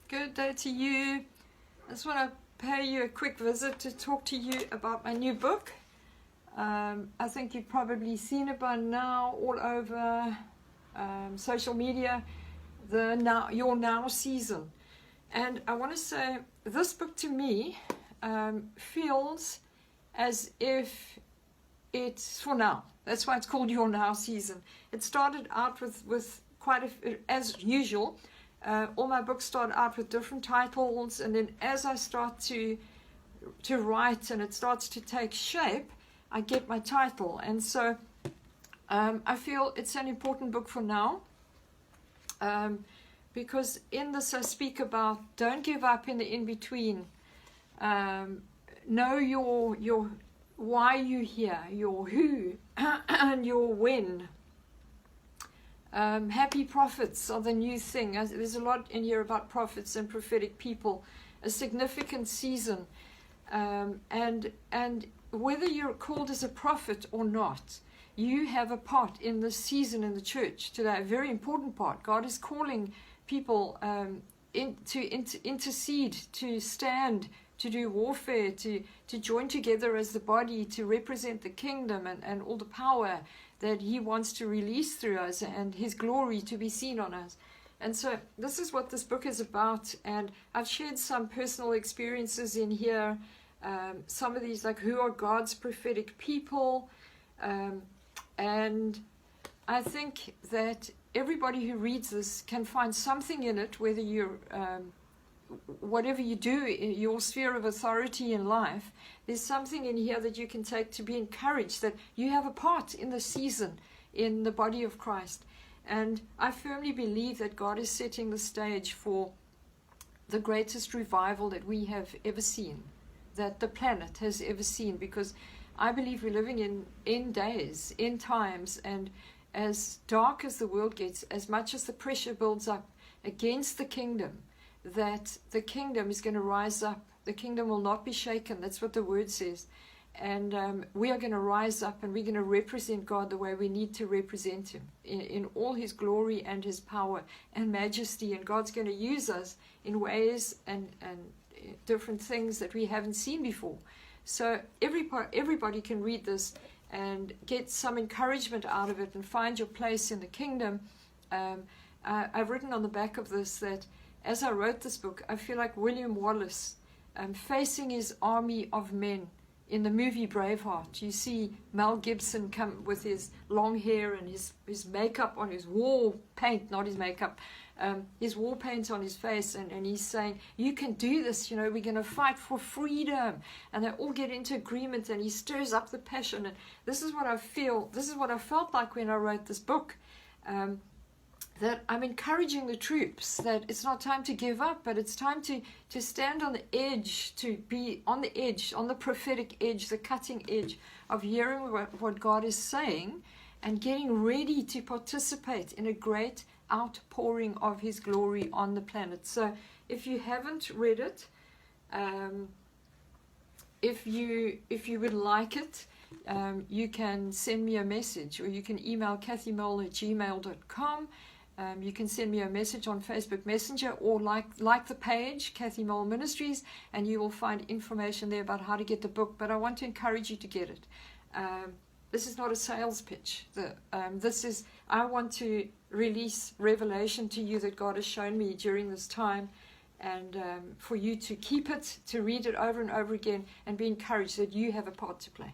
Good day to you. I just want to pay you a quick visit to talk to you about my new book. I think you've probably seen it by now all over social media, Your Now season. And I want to say this book to me feels as if it's for now. That's why it's called Your Now season. It started out with quite as usual. All my books start out with different titles, and then as I start to write and it starts to take shape, I get my title. And so I feel it's an important book for now, because in this I speak about don't give up in the in-between. Know your why you're here, your who, and your when. Happy prophets are the new thing. There's a lot in here about prophets and prophetic people. A significant season, and whether you're called as a prophet or not, you have a part in this season in the church today. A very important part. God is calling people to intercede, to stand, to do warfare, to join together as the body, to represent the kingdom and all the power that he wants to release through us and his glory to be seen on us. And so this is what this book is about. And I've shared some personal experiences in here. Some of these, like, who are God's prophetic people? And I think that everybody who reads this can find something in it, whether you're whatever you do in your sphere of authority in life, there's something in here that you can take to be encouraged that you have a part in the season in the body of Christ. And I firmly believe that God is setting the stage for the greatest revival that we have ever seen, that the planet has ever seen, because I believe we're living in end days, end times, and as dark as the world gets, as much as the pressure builds up against the kingdom, that the kingdom is going to rise up. The kingdom will not be shaken. That's what the word says. And we are going to rise up, and we're going to represent God the way we need to represent him in all his glory and his power and majesty. And God's going to use us in ways and different things that we haven't seen before. So everybody can read this and get some encouragement out of it and find your place in the kingdom. I've written on the back of this that as I wrote this book, I feel like William Wallace facing his army of men in the movie Braveheart. You see Mel Gibson come with his long hair and his makeup on his war paint, not his makeup, his war paint on his face, and he's saying, you can do this, we're going to fight for freedom. And they all get into agreement, and he stirs up the passion. And this is what I felt like when I wrote this book. That I'm encouraging the troops that it's not time to give up, but it's time to stand on the edge, to be on the edge, on the prophetic edge, the cutting edge of hearing what God is saying and getting ready to participate in a great outpouring of his glory on the planet. So if you haven't read it, if you would like it, you can send me a message, or you can email kathymole@gmail.com. You can send me a message on Facebook Messenger, or like the page, Kathy Mole Ministries, and you will find information there about how to get the book. But I want to encourage you to get it. This is not a sales pitch. I want to release revelation to you that God has shown me during this time, and for you to keep it, to read it over and over again, and be encouraged that you have a part to play.